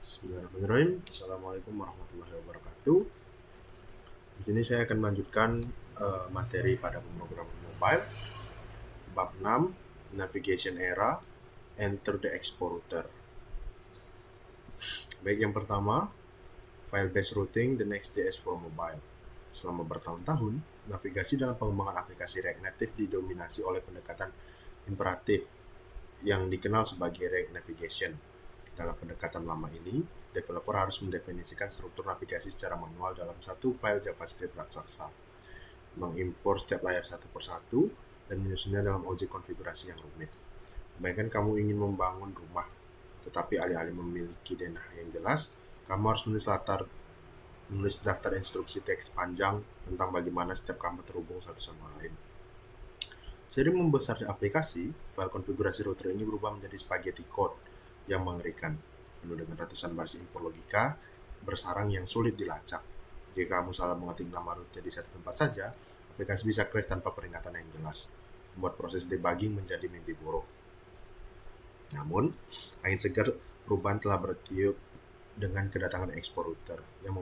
Bismillahirrahmanirrahim. Assalamualaikum warahmatullahi wabarakatuh. Di sini saya akan melanjutkan materi pada pemrograman mobile bab 6 Navigation Era Enter the Expo Router. Baik, yang pertama, File Based Routing the Next.js for Mobile. Selama bertahun-tahun, navigasi dalam pengembangan aplikasi React Native didominasi oleh pendekatan imperatif yang dikenal sebagai React Navigation. Dalam pendekatan lama ini, developer harus mendefinisikan struktur navigasi secara manual dalam satu file JavaScript raksasa, mengimpor setiap layar satu persatu, dan menyusunnya dalam objek konfigurasi yang rumit. Bayangkan kamu ingin membangun rumah, tetapi alih-alih memiliki denah yang jelas, kamu harus menulis daftar instruksi teks panjang tentang bagaimana setiap kamar terhubung satu sama lain. Seiring membesarnya aplikasi, file konfigurasi router ini berubah menjadi spaghetti code yang mengerikan, penuh dengan ratusan baris impor logika bersarang yang sulit dilacak. Jika kamu salah mengetik nama router di satu tempat saja, aplikasi bisa crash tanpa peringatan yang jelas, membuat proses debugging menjadi mimpi buruk. Namun, angin segar perubahan telah bertiup dengan kedatangan Expo Router yang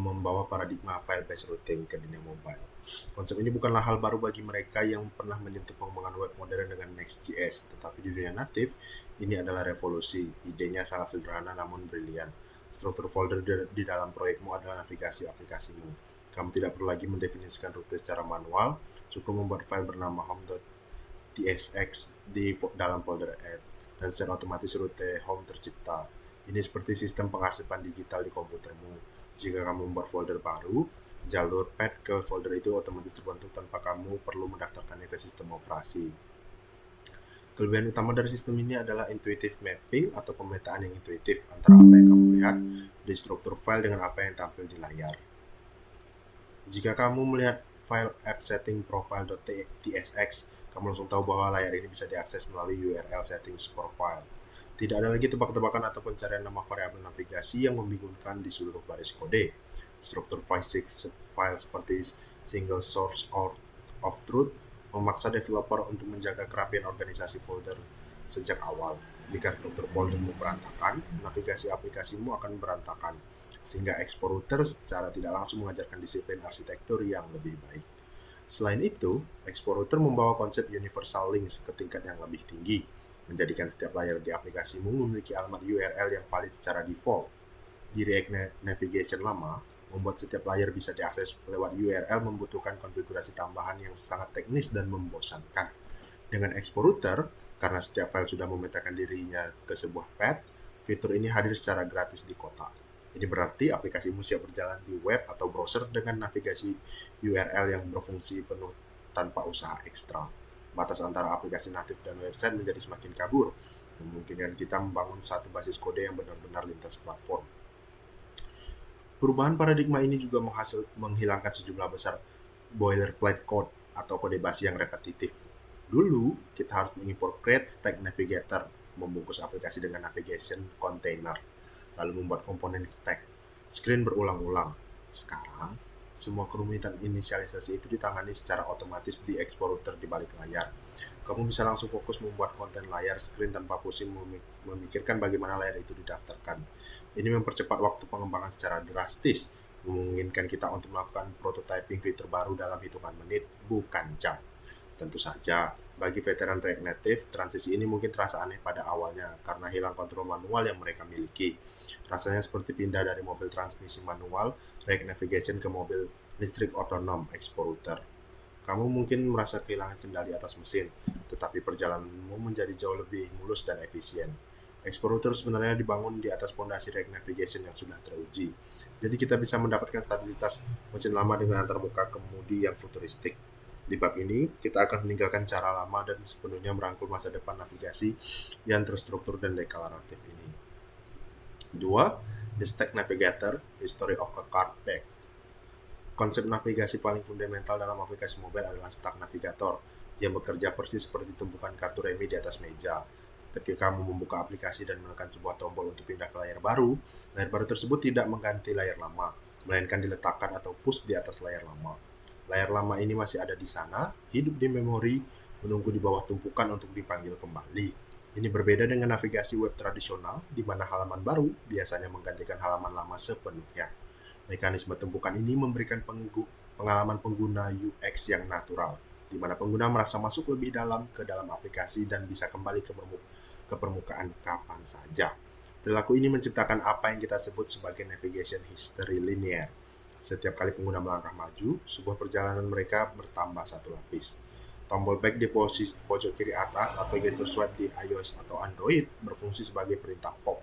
membawa paradigma file-based routing ke dunia mobile. Konsep ini bukanlah hal baru bagi mereka yang pernah menyentuh pengembangan web modern dengan Next.js, tetapi di dunia native, ini adalah revolusi. Idenya sangat sederhana namun brilian. Struktur folder di dalam proyekmu adalah navigasi aplikasimu. Kamu tidak perlu lagi mendefinisikan rute secara manual, cukup membuat file bernama home.tsx di dalam folder add, dan secara otomatis rute home tercipta. Ini seperti sistem pengarsipan digital di komputermu. Jika kamu membuat folder baru, jalur path ke folder itu otomatis terbentuk tanpa kamu perlu mendaftarkannya ke sistem operasi. Kelebihan utama dari sistem ini adalah intuitive mapping atau pemetaan yang intuitif antara apa yang kamu lihat di struktur file dengan apa yang tampil di layar. Jika kamu melihat file appSettingProfile.tsx, kamu langsung tahu bahwa layar ini bisa diakses melalui URL settings profile. Tidak ada lagi tebak-tebakan atau pencarian nama variabel navigasi yang membingungkan di seluruh baris kode. Struktur file seperti single source of truth memaksa developer untuk menjaga kerapian organisasi folder sejak awal. Jika struktur foldermu berantakan, navigasi aplikasimu akan berantakan, sehingga Expo Router secara tidak langsung mengajarkan disiplin arsitektur yang lebih baik. Selain itu, Expo Router membawa konsep universal links ke tingkat yang lebih tinggi, menjadikan setiap layar di aplikasimu memiliki alamat URL yang valid secara default. Di React Navigation lama, membuat setiap layar bisa diakses lewat URL membutuhkan konfigurasi tambahan yang sangat teknis dan membosankan. Dengan Expo Router, karena setiap file sudah memetakan dirinya ke sebuah path, fitur ini hadir secara gratis di kotak. Ini berarti aplikasimu siap berjalan di web atau browser dengan navigasi URL yang berfungsi penuh tanpa usaha ekstra. Batas antara aplikasi natif dan website menjadi semakin kabur, memungkinkan kita membangun satu basis kode yang benar-benar lintas platform. Perubahan paradigma ini juga menghilangkan sejumlah besar boilerplate code atau kode basi yang repetitif. Dulu, kita harus mengimpor create stack navigator, membungkus aplikasi dengan navigation container, lalu membuat komponen stack, screen berulang-ulang. Sekarang, semua kerumitan inisialisasi itu ditangani secara otomatis di Expo Router di balik layar. Kamu bisa langsung fokus membuat konten layar screen tanpa pusing memikirkan bagaimana layar itu didaftarkan. Ini mempercepat waktu pengembangan secara drastis, memungkinkan kita untuk melakukan prototyping fitur baru dalam hitungan menit, bukan jam. Tentu saja, bagi veteran React Native, transisi ini mungkin terasa aneh pada awalnya karena hilang kontrol manual yang mereka miliki. Rasanya seperti pindah dari mobil transmisi manual React Navigation ke mobil listrik otonom Expo Router. Kamu mungkin merasa kehilangan kendali atas mesin, tetapi perjalananmu menjadi jauh lebih mulus dan efisien. Expo Router sebenarnya dibangun di atas fondasi React Navigation yang sudah teruji. Jadi kita bisa mendapatkan stabilitas mesin lama dengan antarmuka kemudi yang futuristik. Di bab ini, kita akan meninggalkan cara lama dan sepenuhnya merangkul masa depan navigasi yang terstruktur dan deklaratif ini. 2. The Stack Navigator, History of a Card Deck. Konsep navigasi paling fundamental dalam aplikasi mobile adalah Stack Navigator, yang bekerja persis seperti tumpukan kartu remi di atas meja. Ketika kamu membuka aplikasi dan menekan sebuah tombol untuk pindah ke layar baru tersebut tidak mengganti layar lama, melainkan diletakkan atau push di atas layar lama. Layar lama ini masih ada di sana, hidup di memori, menunggu di bawah tumpukan untuk dipanggil kembali. Ini berbeda dengan navigasi web tradisional, di mana halaman baru biasanya menggantikan halaman lama sepenuhnya. Mekanisme tumpukan ini memberikan pengalaman pengguna UX yang natural, di mana pengguna merasa masuk lebih dalam ke dalam aplikasi dan bisa kembali ke permukaan kapan saja. Perilaku ini menciptakan apa yang kita sebut sebagai navigation history linear. Setiap kali pengguna melangkah maju, sebuah perjalanan mereka bertambah satu lapis. Tombol back di posisi pojok kiri atas atau gestur swipe di iOS atau Android berfungsi sebagai perintah pop,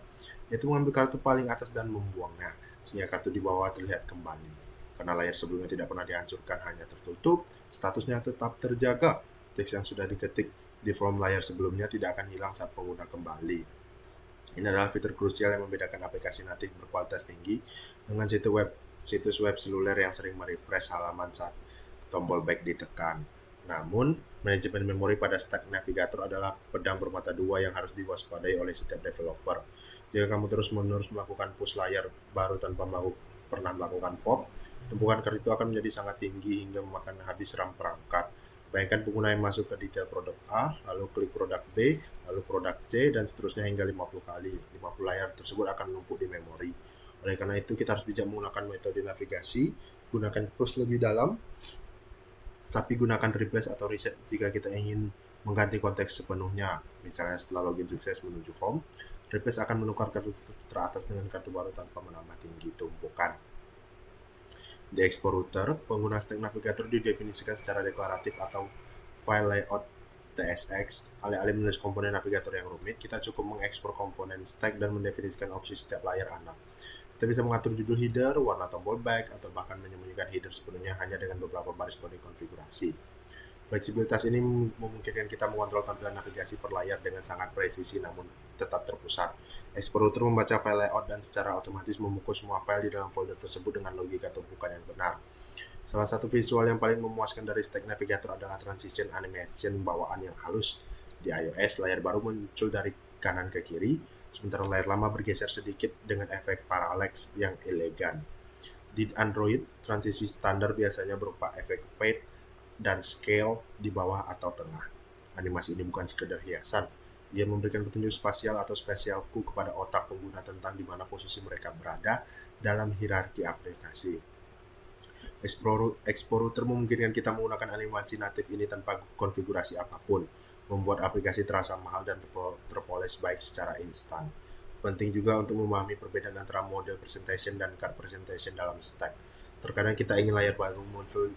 yaitu mengambil kartu paling atas dan membuangnya, sehingga kartu di bawah terlihat kembali. Karena layar sebelumnya tidak pernah dihancurkan, hanya tertutup, statusnya tetap terjaga. Teks yang sudah diketik di form layar sebelumnya tidak akan hilang saat pengguna kembali. Ini adalah fitur krusial yang membedakan aplikasi natif berkualitas tinggi dengan situs web seluler yang sering merefresh halaman saat tombol back ditekan. Namun, manajemen memori pada stack navigator adalah pedang bermata dua yang harus diwaspadai oleh setiap developer. Jika kamu terus-menerus melakukan push layar baru tanpa pernah melakukan pop, tumpukan kartu itu akan menjadi sangat tinggi hingga memakan habis RAM perangkat. Bayangkan pengguna yang masuk ke detail produk A, lalu klik produk B, lalu produk C, dan seterusnya hingga 50 kali. 50 layar tersebut akan menumpuk di memori. Oleh karena itu, kita harus bijak menggunakan metode navigasi, gunakan push lebih dalam, tapi gunakan replace atau reset jika kita ingin mengganti konteks sepenuhnya. Misalnya setelah login sukses menuju home, replace akan menukar kartu teratas dengan kartu baru tanpa menambah tinggi tumpukan. Di export router, pengguna stack navigator didefinisikan secara deklaratif atau file layout TSX. Alih-alih menulis komponen navigator yang rumit, kita cukup mengekspor komponen stack dan mendefinisikan opsi setiap layar anak. Kita bisa mengatur judul header, warna tombol back, atau bahkan menyembunyikan header sepenuhnya hanya dengan beberapa baris kode konfigurasi. Fleksibilitas ini memungkinkan kita mengontrol tampilan navigasi per layar dengan sangat presisi namun tetap terpusat. Export router membaca file layout dan secara otomatis memukul semua file di dalam folder tersebut dengan logika tumpukan yang benar. Salah satu visual yang paling memuaskan dari stack navigator adalah transition animation bawaan yang halus. Di iOS, layar baru muncul dari kanan ke kiri, sementara layar lama bergeser sedikit dengan efek parallax yang elegan. Di Android, transisi standar biasanya berupa efek fade dan scale di bawah atau tengah. Animasi ini bukan sekedar hiasan, ia memberikan petunjuk spasial atau spesialku kepada otak pengguna tentang di mana posisi mereka berada dalam hierarki aplikasi. Export router memungkinkan kita menggunakan animasi natif ini tanpa konfigurasi apapun, membuat aplikasi terasa mahal dan terpoles baik secara instan. Penting juga untuk memahami perbedaan antara model presentation dan card presentation dalam stack. Terkadang kita ingin layar baru muncul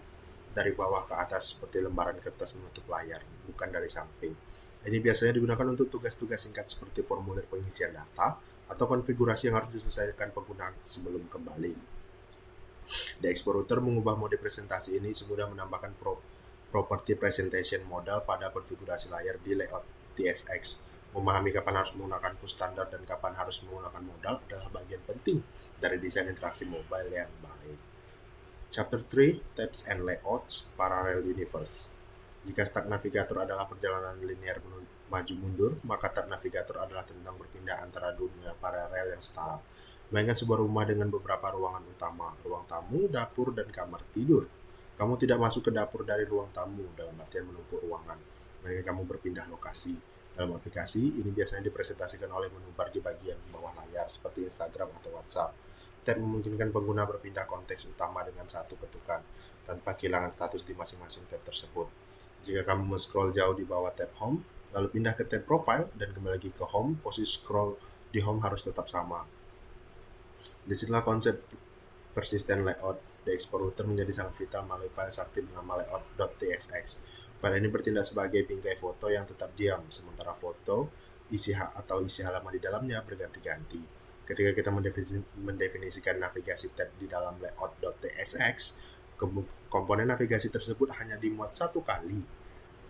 dari bawah ke atas seperti lembaran kertas menutup layar, bukan dari samping. Ini biasanya digunakan untuk tugas-tugas singkat seperti formulir pengisian data atau konfigurasi yang harus diselesaikan pengguna sebelum kembali. The Export Router mengubah mode presentasi ini semudah menambahkan property presentation modal pada konfigurasi layar di layout TSX. Memahami kapan harus menggunakan push standar dan kapan harus menggunakan modal adalah bagian penting dari desain interaksi mobile yang baik. Chapter 3, Tabs and Layouts, Parallel Universe. Jika stack navigator adalah perjalanan linear maju mundur, maka tab navigator adalah tentang berpindah antara dunia paralel yang setara. Bayangkan sebuah rumah dengan beberapa ruangan utama, ruang tamu, dapur, dan kamar tidur. Kamu tidak masuk ke dapur dari ruang tamu, dalam artian menumpuk ruangan. Melainkan kamu berpindah lokasi. Dalam aplikasi, ini biasanya dipresentasikan oleh menu bar di bagian bawah layar, seperti Instagram atau WhatsApp. Tab memungkinkan pengguna berpindah konteks utama dengan satu ketukan, tanpa kehilangan status di masing-masing tab tersebut. Jika kamu men-scroll jauh di bawah tab Home, lalu pindah ke tab Profile, dan kembali lagi ke Home, posisi scroll di Home harus tetap sama. Disitulah konsep persistent layout di export router menjadi sangat vital melalui file sakti bernama layout.tsx. File ini bertindak sebagai bingkai foto yang tetap diam, sementara foto isi halaman di dalamnya berganti-ganti. Ketika kita mendefinisikan navigasi tab di dalam layout.tsx, komponen navigasi tersebut hanya dimuat satu kali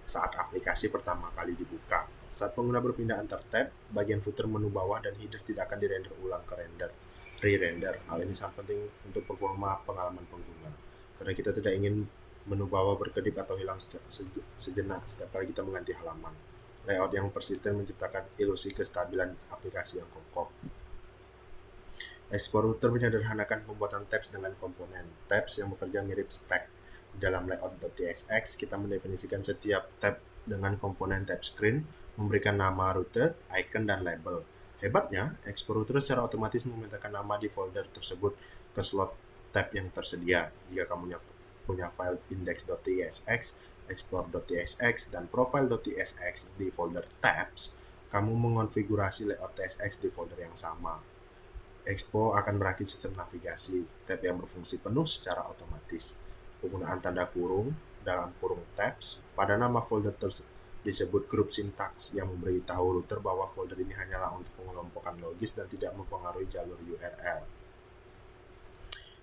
saat aplikasi pertama kali dibuka. Saat pengguna berpindah antar tab, bagian footer menu bawah dan header tidak akan dirender ulang ke re-render. Hal ini sangat penting untuk performa pengalaman pengguna, karena kita tidak ingin menu bawah berkedip atau hilang sejenak setiap kali kita mengganti halaman. Layout yang persisten menciptakan ilusi kestabilan aplikasi yang kokoh. Export router menyederhanakan pembuatan tabs dengan komponen tabs yang bekerja mirip stack. Dalam layout.tsx, kita mendefinisikan setiap tab dengan komponen tab screen, memberikan nama rute, icon, dan label. Hebatnya, export router secara otomatis memetakan nama di folder tersebut ke slot tab yang tersedia. Jika kamu punya file index.tsx, explore.tsx, dan profile.tsx di folder tabs, kamu mengonfigurasi layout tsx di folder yang sama. Expo akan merakit sistem navigasi tab yang berfungsi penuh secara otomatis. Penggunaan tanda kurung dalam kurung tabs pada nama folder disebut grup sintaks yang memberitahu router bahwa folder ini hanyalah untuk pengelompokan logis dan tidak mempengaruhi jalur URL.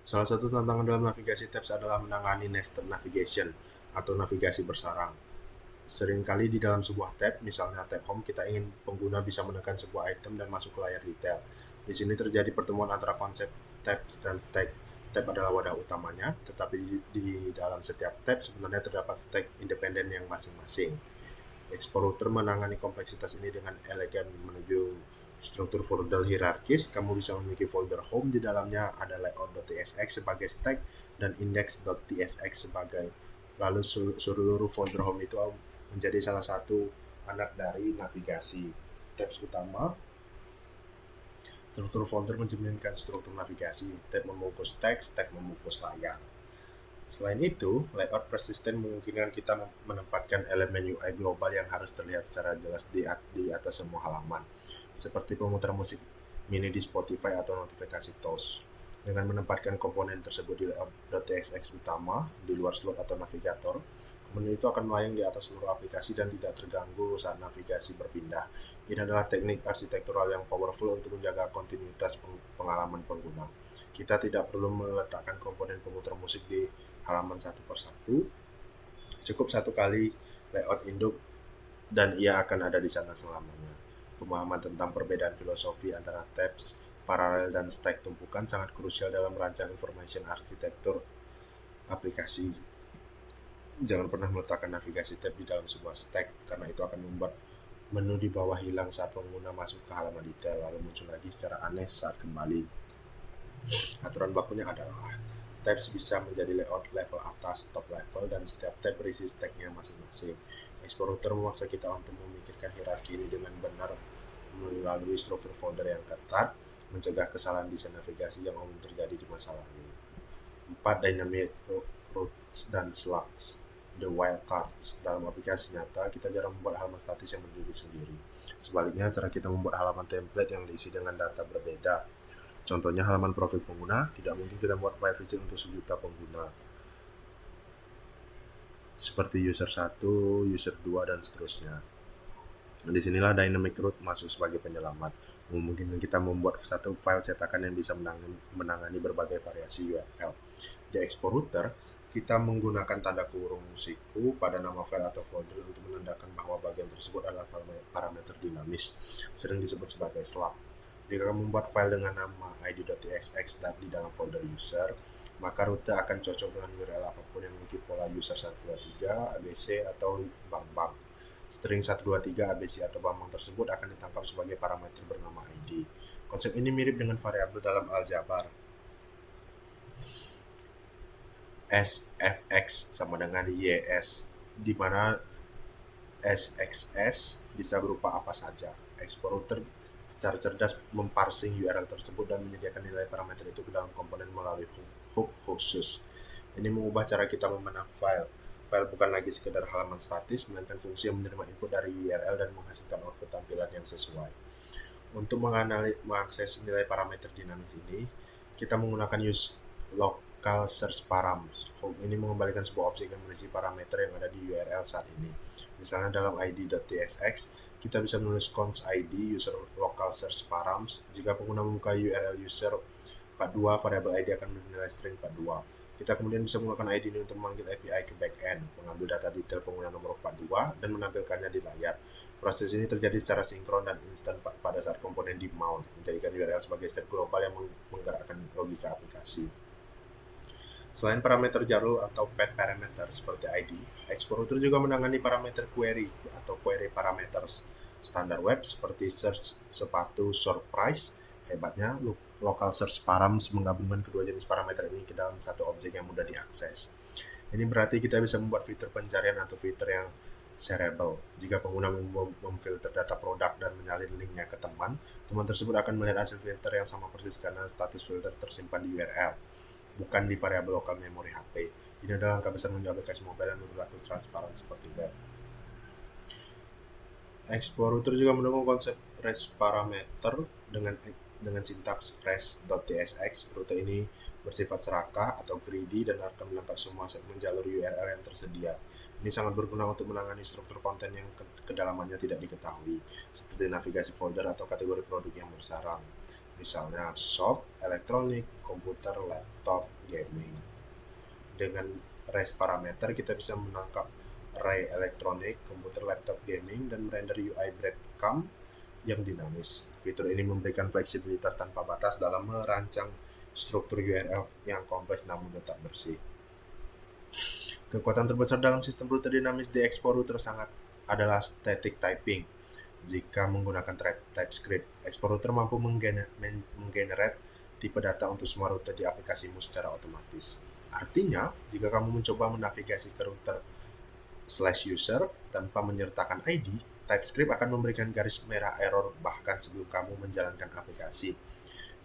Salah satu tantangan dalam navigasi tabs adalah menangani nested navigation atau navigasi bersarang. Seringkali di dalam sebuah tab, misalnya tab home, kita ingin pengguna bisa menekan sebuah item dan masuk ke layar detail. Di sini terjadi pertemuan antara konsep tabs dan stack. Tab adalah wadah utamanya, tetapi di dalam setiap tab sebenarnya terdapat stack independen yang masing-masing. Export router menangani kompleksitas ini dengan elegan menuju struktur folder hierarkis. Kamu bisa memiliki folder home, di dalamnya ada layout.tsx sebagai stack dan index.tsx sebagai. Lalu seluruh folder home itu menjadi salah satu anak dari navigasi. Tabs utama, struktur folder mencerminkan struktur navigasi. Tab membungkus teks, stack membungkus layar. Selain itu, layout persisten memungkinkan kita menempatkan elemen UI global yang harus terlihat secara jelas di atas semua halaman, seperti pemutar musik mini di Spotify atau notifikasi TOS. Dengan menempatkan komponen tersebut di layout.tsx utama, di luar slot atau navigator, komponen itu akan melayang di atas seluruh aplikasi dan tidak terganggu saat navigasi berpindah. Ini adalah teknik arsitektural yang powerful untuk menjaga kontinuitas pengalaman pengguna. Kita tidak perlu meletakkan komponen pemutar musik di halaman satu persatu, cukup satu kali layout induk dan ia akan ada di sana selamanya. Pemahaman tentang perbedaan filosofi antara tabs, paralel, dan stack tumpukan sangat krusial dalam merancang information arsitektur aplikasi. Jangan pernah meletakkan navigasi tab di dalam sebuah stack, karena itu akan membuat menu di bawah hilang saat pengguna masuk ke halaman detail, lalu muncul lagi secara aneh saat kembali. Aturan bakunya adalah tabs bisa menjadi layout level atas, top level, dan setiap tab berisi stacknya masing-masing. Export router memaksa kita untuk memikirkan hierarki ini dengan benar melalui struktur folder yang ketat, mencegah kesalahan desain navigasi yang umum terjadi di masa lalu. 4. Dynamic routes dan slugs, the wildcards. Dalam aplikasi nyata, kita jarang membuat halaman statis yang berdiri sendiri. Sebaliknya, cara kita membuat halaman template yang diisi dengan data berbeda. Contohnya halaman profil pengguna, tidak mungkin kita buat file visit untuk 1 juta pengguna. Seperti user 1, user 2, dan seterusnya. Disinilah dynamic route masuk sebagai penyelamat. Memungkinkan kita membuat satu file cetakan yang bisa menangani berbagai variasi URL. Di export router, kita menggunakan tanda kurung siku pada nama file atau folder untuk menandakan bahwa bagian tersebut adalah parameter dinamis, sering disebut sebagai slug. Jika kamu membuat file dengan nama id.tsx di dalam folder user, maka rute akan cocok dengan URL apapun yang memiliki pola user 123, ABC, atau bank. String 123, ABC, atau bank tersebut akan ditangkap sebagai parameter bernama id. Konsep ini mirip dengan variabel dalam aljabar. SFX sama dengan YS, di mana SXS bisa berupa apa saja. Export router secara cerdas memparsing URL tersebut dan menyediakan nilai parameter itu ke dalam komponen melalui hook khusus. Ini mengubah cara kita memenang file. File bukan lagi sekedar halaman statis, melainkan fungsi yang menerima input dari URL dan menghasilkan output tampilan yang sesuai. Untuk mengakses nilai parameter dinamis ini, kita menggunakan use local search params. Hook ini mengembalikan sebuah objek yang berisi parameter yang ada di URL saat ini. Misalnya dalam id.tsx, kita bisa menulis const id user local search params. Jika pengguna membuka URL user 42, variabel id akan bernilai string 42. Kita kemudian bisa menggunakan id ini untuk memanggil API ke backend, mengambil data detail pengguna nomor 42, dan menampilkannya di layar. Proses ini terjadi secara sinkron dan instan pada saat komponen di-mount, menjadikan URL sebagai state global yang menggerakkan logika aplikasi. Selain parameter jalur atau path parameter seperti ID, export router juga menangani parameter query atau query parameters standar web seperti search sepatu surprise. Hebatnya, local search params menggabungkan kedua jenis parameter ini ke dalam satu objek yang mudah diakses. Ini berarti kita bisa membuat fitur pencarian atau fitur yang shareable. Jika pengguna memfilter data produk dan menyalin linknya ke teman tersebut akan melihat hasil filter yang sama persis karena status filter tersimpan di URL, bukan di variabel lokal memori HP. Ini adalah langkah besar menuju aplikasi mobile yang berlaku transparan seperti web. Explorer juga mendukung konsep REST parameter dengan sintaks REST.tsx. Rute ini bersifat serakah atau greedy dan akan menangkap semua segmen jalur URL yang tersedia. Ini sangat berguna untuk menangani struktur konten yang kedalamannya tidak diketahui, seperti navigasi folder atau kategori produk yang bersarang. Misalnya shop, elektronik, komputer, laptop, gaming. Dengan REST parameter kita bisa menangkap array elektronik, komputer, laptop, gaming, dan merender UI breadcrumb yang dinamis. Fitur ini memberikan fleksibilitas tanpa batas dalam merancang struktur URL yang kompleks namun tetap bersih. Kekuatan terbesar dalam sistem rute dinamis di Export Router adalah static typing. Jika menggunakan TypeScript, Export Router mampu menggenerate tipe data untuk semua rute di aplikasimu secara otomatis. Artinya, jika kamu mencoba menavigasi ke router /user tanpa menyertakan ID, TypeScript akan memberikan garis merah error bahkan sebelum kamu menjalankan aplikasi.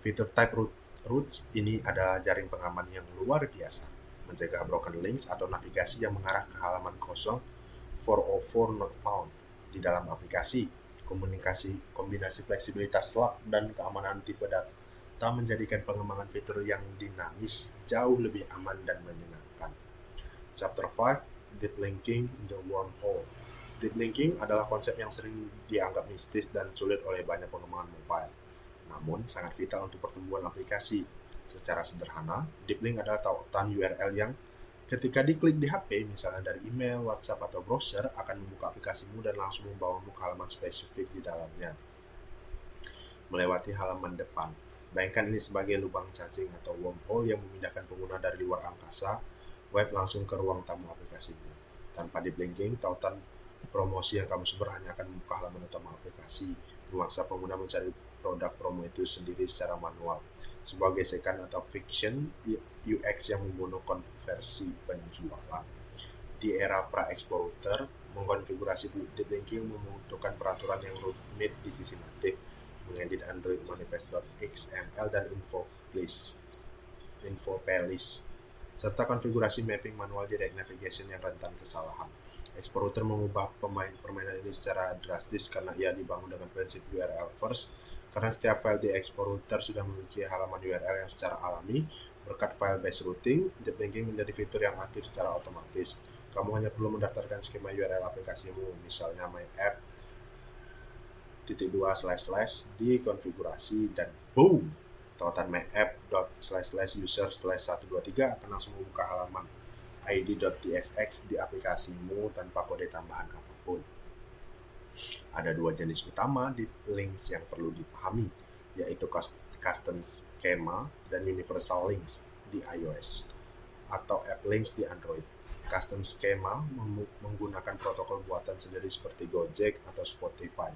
Fitur type routes ini adalah jaring pengaman yang luar biasa, mencegah broken links atau navigasi yang mengarah ke halaman kosong 404 not found di dalam aplikasi. Kombinasi fleksibilitas slot dan keamanan tipe data menjadikan pengembangan fitur yang dinamis jauh lebih aman dan menyenangkan. Chapter 5, Deep Linking the Wormhole. Deep Linking adalah konsep yang sering dianggap mistis dan sulit oleh banyak pengembangan mobile, namun sangat vital untuk pertumbuhan aplikasi. Secara sederhana, Deep Link adalah tautan URL yang ketika diklik di HP, misalnya dari email, WhatsApp, atau browser, akan membuka aplikasimu dan langsung membawamu ke halaman spesifik di dalamnya, melewati halaman depan. Bayangkan ini sebagai lubang cacing atau wormhole yang memindahkan pengguna dari luar angkasa web langsung ke ruang tamu aplikasimu. Tanpa deep linking, tautan promosi yang kamu sebar hanya akan membuka halaman utama aplikasi, memaksa pengguna mencari produk promo itu sendiri secara manual. Sebuah gesekan atau friction UX yang membunuh konversi penjualan. Di era pra-Explorer, mengkonfigurasi deep linking membutuhkan peraturan yang rumit di sisi natif, mengedit Android manifest.xml dan info playlist, serta konfigurasi mapping manual direct navigation yang rentan kesalahan. Explorer mengubah permainan ini secara drastis karena ia dibangun dengan prinsip URL first. Karena setiap file di Explorer sudah memiliki halaman URL yang secara alami, berkat file-based routing, deep linking menjadi fitur yang aktif secara otomatis. Kamu hanya perlu mendaftarkan skema URL aplikasimu, misalnya myapp.2// di konfigurasi dan boom! Tautan myapp.//user/123 akan langsung membuka halaman id.tsx di aplikasimu tanpa kode tambahan apapun. Ada dua jenis utama deep links yang perlu dipahami, yaitu custom schema dan universal links di iOS atau app links di Android. Custom schema menggunakan protokol buatan sendiri seperti Gojek atau Spotify.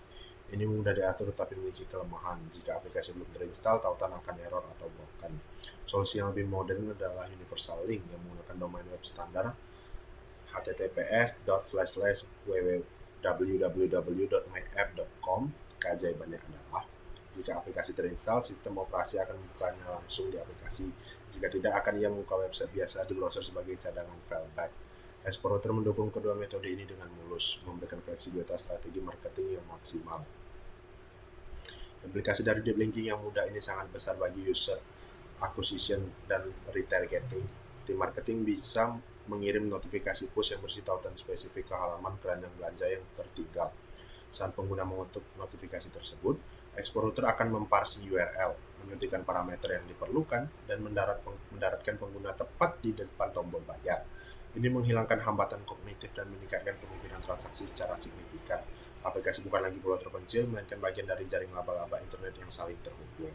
Ini mudah diatur tapi memiliki kelemahan. Jika aplikasi belum terinstall, tautan akan error atau broken. Solusi yang lebih modern adalah universal link yang menggunakan domain web standar https://www.myapp.com. Keajaibannya adalah jika aplikasi terinstall, sistem operasi akan membukanya langsung di aplikasi. Jika tidak, akan ia membuka website biasa di browser sebagai cadangan fallback. Explorer mendukung kedua metode ini dengan mulus, memberikan fleksibilitas strategi marketing yang maksimal. Implikasi dari deep linking yang mudah ini sangat besar bagi user acquisition dan retargeting. Tim marketing bisa mengirim notifikasi push yang berisi tautan spesifik ke halaman keranjang belanja yang tertinggal. Saat pengguna mengetuk notifikasi tersebut, Explorer akan memparsi URL, menyuntikkan parameter yang diperlukan, dan mendaratkan pengguna tepat di depan tombol bayar. Ini menghilangkan hambatan kognitif dan meningkatkan kemungkinan transaksi secara signifikan. Aplikasi bukan lagi pulau terpencil, melainkan bagian dari jaring laba-laba internet yang saling terhubung.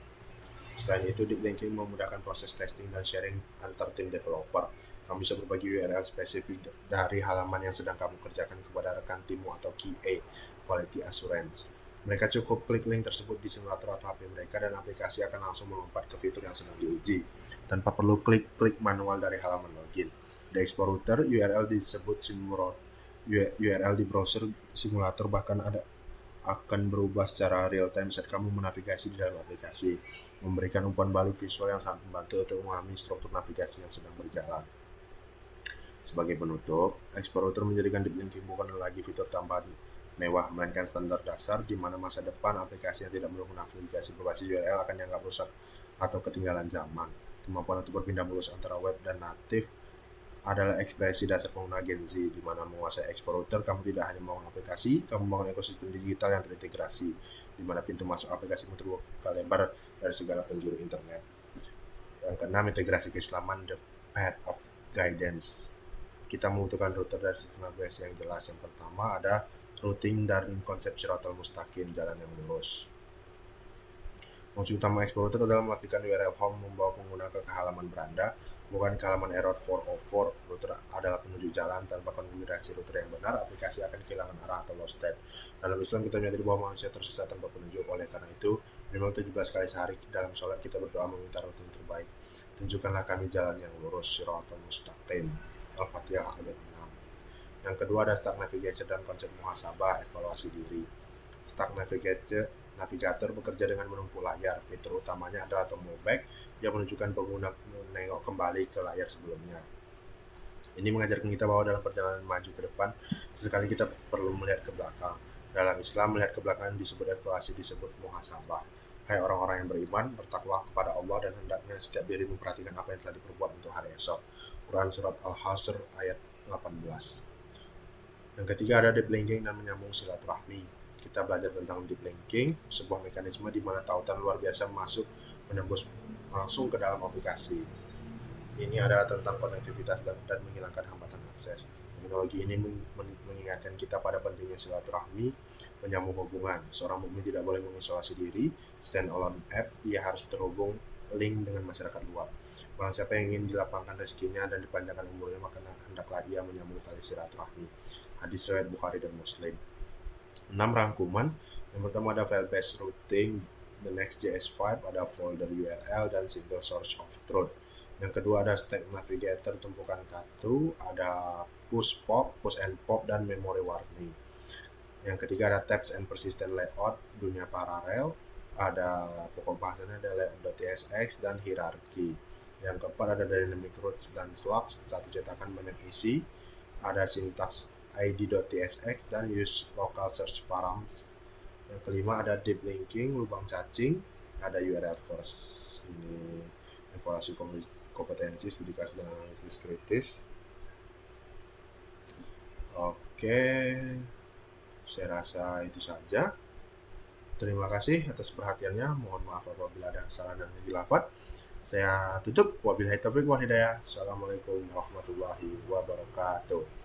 Selain itu, deep linking memudahkan proses testing dan sharing antar tim developer. Kamu bisa berbagi URL spesifik dari halaman yang sedang kamu kerjakan kepada rekan timmu atau QA, Quality Assurance. Mereka cukup klik link tersebut di simulator atau HP mereka dan aplikasi akan langsung melompat ke fitur yang sedang diuji, tanpa perlu klik manual dari halaman login. Di Explorer, URL disebut URL di browser simulator bahkan akan berubah secara real time saat kamu menavigasi di dalam aplikasi, memberikan umpan balik visual yang sangat membantu untuk memahami struktur navigasi yang sedang berjalan. Sebagai penutup, Explorer menjadikan deep linking bukan lagi fitur tambahan mewah, melainkan standar dasar di mana masa depan aplikasi yang tidak mendukung navigasi berbasis URL akan dianggap rusak atau ketinggalan zaman. Kemampuan untuk berpindah mulus antara web dan native adalah ekspresi dasar pengguna Gen Z, di mana menguasai Explorer, kamu tidak hanya membangun aplikasi, kamu membangun ekosistem digital yang terintegrasi, di mana pintu masuk aplikasimu terbuka lebar dari segala penjuru internet. Yang keenam, integrasi keislaman, the path of guidance. Kita membutuhkan router dari sistem navigasi yang jelas. Yang pertama ada routing dan konsep Shiratal Mustaqim, jalan yang lurus. Fungsi utama Explorer adalah memastikan URL home membawa pengguna ke halaman beranda, bukan ke halaman error 404. Router adalah penunjuk jalan. Tanpa konfigurasi router yang benar, aplikasi akan kehilangan arah atau lost state. Dalam Islam kita menyadari bahwa manusia tersesat tanpa petunjuk. Oleh karena itu, minimal 17 kali sehari dalam sholat kita berdoa meminta routing terbaik. Tunjukkanlah kami jalan yang lurus, Shiratal Mustaqim. Al-Fatihah ayat 6. Yang kedua ada Stack Navigator dan konsep muhasabah, evaluasi diri. Stack Navigator bekerja dengan menumpu layar. Fitur utamanya adalah tombol back yang menunjukkan pengguna menengok kembali ke layar sebelumnya. Ini mengajarkan kita bahwa dalam perjalanan maju ke depan, sesekali kita perlu melihat ke belakang. Dalam Islam, melihat ke belakang disebut evaluasi, disebut muhasabah. Hai orang-orang yang beriman, bertakwa kepada Allah dan hendaknya setiap diri memperhatikan apa yang telah diperbuat untuk hari esok. Quran Surat Al-Hasr ayat 18. Yang ketiga ada deep linking dan menyambung silaturahmi. Kita belajar tentang deep linking, sebuah mekanisme di mana tautan luar biasa masuk menembus langsung ke dalam aplikasi. Ini adalah tentang konektivitas dan menghilangkan hambatan akses. Teknologi ini mengingatkan kita pada pentingnya silaturahmi, menyambung hubungan. Seorang mukmin tidak boleh mengisolasi diri, stand alone app, ia harus terhubung link dengan masyarakat luar. Barang siapa yang ingin dilapangkan rezekinya dan dipanjangkan umurnya, maka hendaklah ia menyambung tali silaturahmi. Hadis riwayat Bukhari dan Muslim. 6 rangkuman. Yang pertama ada file based routing, the Next.js5, ada folder URL dan single source of truth. Yang kedua ada Stack Navigator, tumpukan kartu, ada push and pop dan memory warning. Yang ketiga ada tabs and persistent layout, dunia paralel, ada pokok bahasanya ada layout.tsx dan hierarki. Yang keempat ada dynamic roots dan slugs, satu cetakan banyak isi, ada syntax id.tsx dan use local search params. Yang kelima ada deep linking, lubang cacing, ada URL first. Ini evaluasi kompetensi studi kasus dan analisis kritis. Oke, saya rasa itu saja. Terima kasih atas perhatiannya. Mohon maaf apabila ada kesalahan dan kehilafan. Saya tutup. Wabillahi taufiq wal hidayah. Assalamualaikum warahmatullahi wabarakatuh.